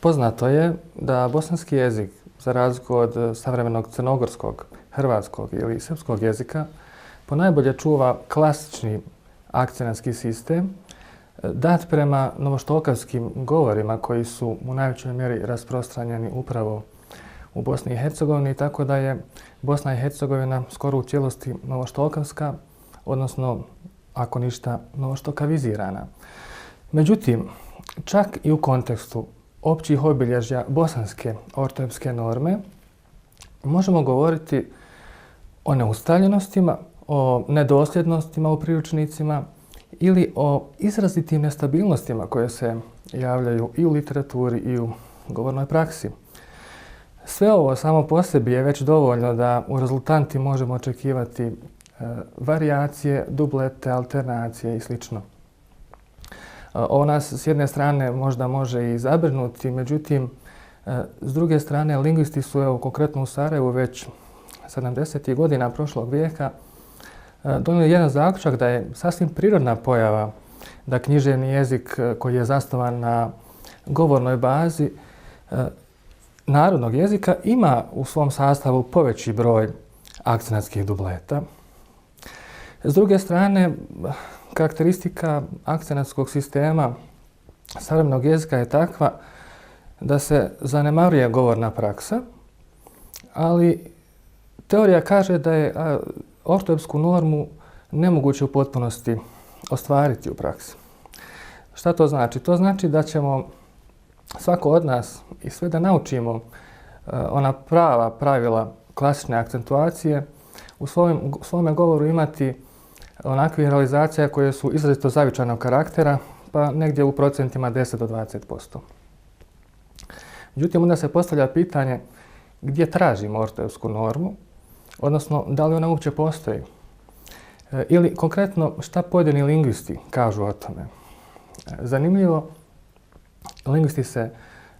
Poznato je da bosanski jezik, za razliku od savremenog crnogorskog, hrvatskog ili srpskog jezika, ponajbolje čuva klasični akcenatski sistem, dat prema novoštokavskim govorima koji su u najvećoj mjeri rasprostranjeni upravo u Bosni i Hercegovini, tako da je Bosna i Hercegovina skoro u cijelosti novoštokavska, odnosno, ako ništa, novoštokavizirana. Međutim, čak i u kontekstu općih obilježja bosanske ortoepske norme možemo govoriti o neustaljenostima, o nedosljednostima u priručnicima ili o izrazitim nestabilnostima koje se javljaju i u literaturi i u govornoj praksi. Sve ovo samo po sebi je već dovoljno da u rezultanti možemo očekivati varijacije, dublete, alternacije i sl. Ovo nas s jedne strane možda može i zabrinuti, međutim, s druge strane, lingvisti su, evo, konkretno u Sarajevu već 70. godina prošlog vijeka donijeli jedan zaključak da je sasvim prirodna pojava da književni jezik koji je zasnovan na govornoj bazi narodnog jezika ima u svom sastavu poveći broj akcenatskih dubleta. S druge strane, karakteristika akcenatskog sistema savremenog jezika je takva da se zanemaruje govorna praksa, ali teorija kaže da je ortoepsku normu nemoguće u potpunosti ostvariti u praksi. Šta to znači? To znači da ćemo svako od nas i sve da naučimo ona prava pravila klasične akcentuacije u svome govoru imati onakvih realizacija koje su izrazito zavičajnog karaktera, pa negdje u procentima 10 do 20%. Međutim, onda se postavlja pitanje gdje tražimo ortoepsku normu, odnosno da li ona uopće postoji. Ili konkretno šta pojedini lingvisti kažu o tome. Zanimljivo, lingvisti se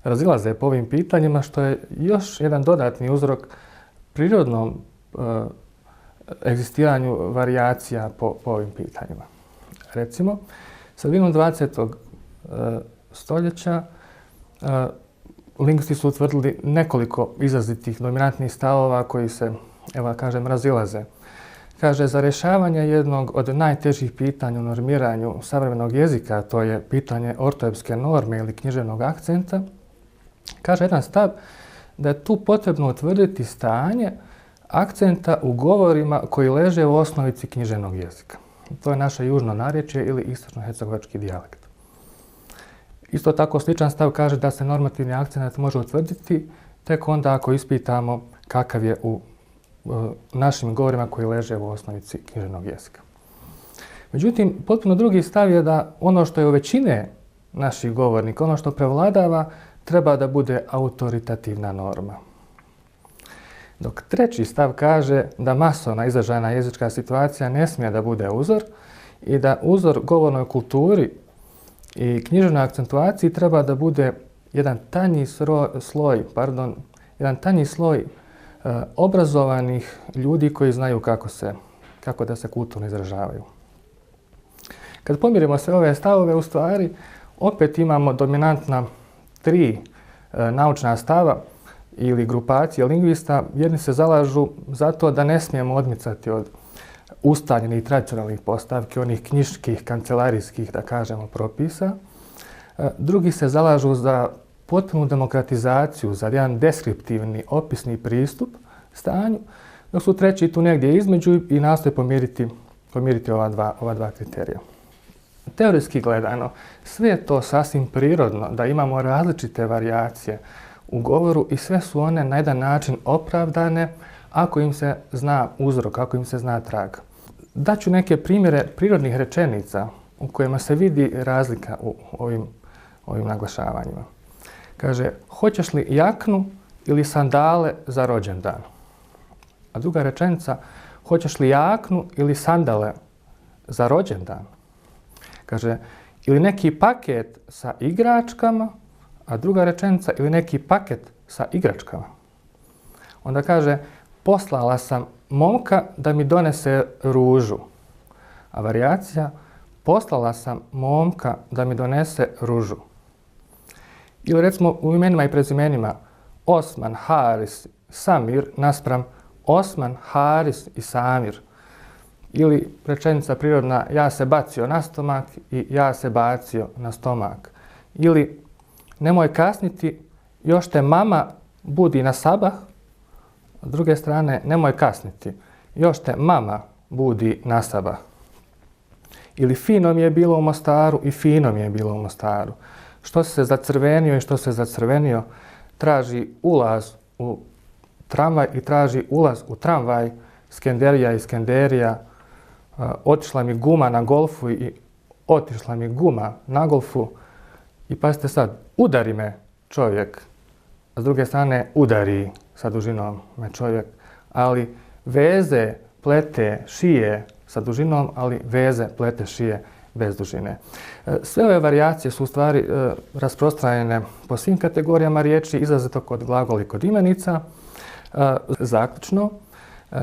razilaze po ovim pitanjima, što je još jedan dodatni uzrok prirodnom egzistiranju varijacija po ovim pitanjima. Recimo, sredinom 20. stoljeća lingvisti su utvrdili nekoliko izrazitih dominantnih stavova koji se, evo kažem, razilaze. Kaže, za rješavanje jednog od najtežih pitanja u normiranju savremenog jezika, to je pitanje ortoepske norme ili književnog akcenta, kaže jedan stav da je tu potrebno utvrditi stanje akcenta u govorima koji leže u osnovici književnog jezika. To je naše južno narječje ili istočno-hercegovački dijalekt. Isto tako sličan stav kaže da se normativni akcent može utvrditi tek onda ako ispitamo kakav je u našim govorima koji leže u osnovici književnog jezika. Međutim, potpuno drugi stav je da ono što je u većine naših govornika, ono što prevladava, treba da bude autoritativna norma. Dok treći stav kaže da masovna izražajna jezička situacija ne smije da bude uzor i da uzor govornoj kulturi i književnoj akcentuaciji treba da bude jedan tanji sloj obrazovanih ljudi koji znaju kako da se kulturno izražavaju. Kad pomirimo sve ove stavove, u stvari opet imamo dominantna tri naučna stava ili grupacije lingvista. Jedni se zalažu za to da ne smijemo odmicati od ustaljenih tradicionalnih postavki, onih knjiških, kancelarijskih, da kažemo, propisa. Drugi se zalažu za potpunu demokratizaciju, za jedan deskriptivni, opisni pristup stanju, dok su treći tu negdje između i nastoje pomiriti ova dva kriterija. Teorijski gledano, sve je to sasvim prirodno da imamo različite varijacije u govoru i sve su one na jedan način opravdane ako im se zna uzrok, ako im se zna trag. Daću neke primjere prirodnih rečenica u kojima se vidi razlika u ovim naglašavanjima. Kaže, hoćeš li jaknu ili sandale za rođendan? A druga rečenica, hoćeš li jaknu ili sandale za rođendan? Kaže, ili neki paket sa igračkama, a druga rečenica, ili neki paket sa igračkama. Onda kaže, poslala sam momka da mi donese ružu. A varijacija, poslala sam momka da mi donese ružu. Ili recimo u imenima i prezimenima Osman, Haris, Samir naspram Osman, Haris i Samir. Ili rečenica prirodna ja se bacio na stomak i ja se bacio na stomak. Ili nemoj kasniti, još te mama budi na sabah. S druge strane, nemoj kasniti, još te mama budi na sabah. Ili fino mi je bilo u Mostaru i fino mi je bilo u Mostaru. Što se zacrvenio i što se zacrvenio, traži ulaz u tramvaj i traži ulaz u tramvaj, Skenderija i Skenderija, otišla mi guma na golfu i otišla mi guma na golfu. I pazite sad, udari me čovjek, a s druge strane udari sa dužinom me čovjek, ali veze, plete, šije sa dužinom, ali veze, plete, šije bez dužine. Sve ove varijacije su u stvari rasprostranjene po svim kategorijama riječi, izrazito kod glagola i kod imenica. Zaključno,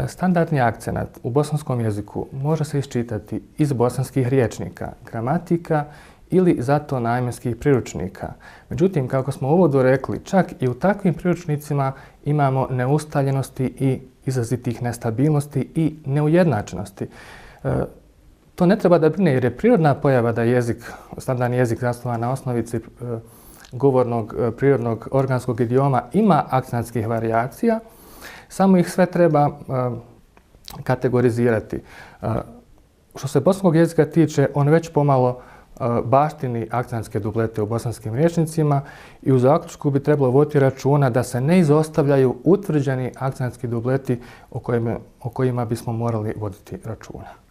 standardni akcenat u bosanskom jeziku može se iščitati iz bosanskih rječnika, gramatika ili zato najmenskih priručnika. Međutim, kako smo u uvodu rekli, čak i u takvim priručnicima imamo neustaljenosti i izrazitih nestabilnosti i neujednačenosti. To ne treba da brine jer je prirodna pojava da jezik, standardni jezik zasnovan na osnovici govornog, prirodnog, organskog idioma ima akcentskih varijacija, samo ih sve treba kategorizirati. Što se bosanskog jezika tiče, on već pomalo baštini akcentske dublete u bosanskim rječnicima i u zaključku bi trebalo voditi računa da se ne izostavljaju utvrđeni akcentski dubleti o kojima bismo morali voditi računa.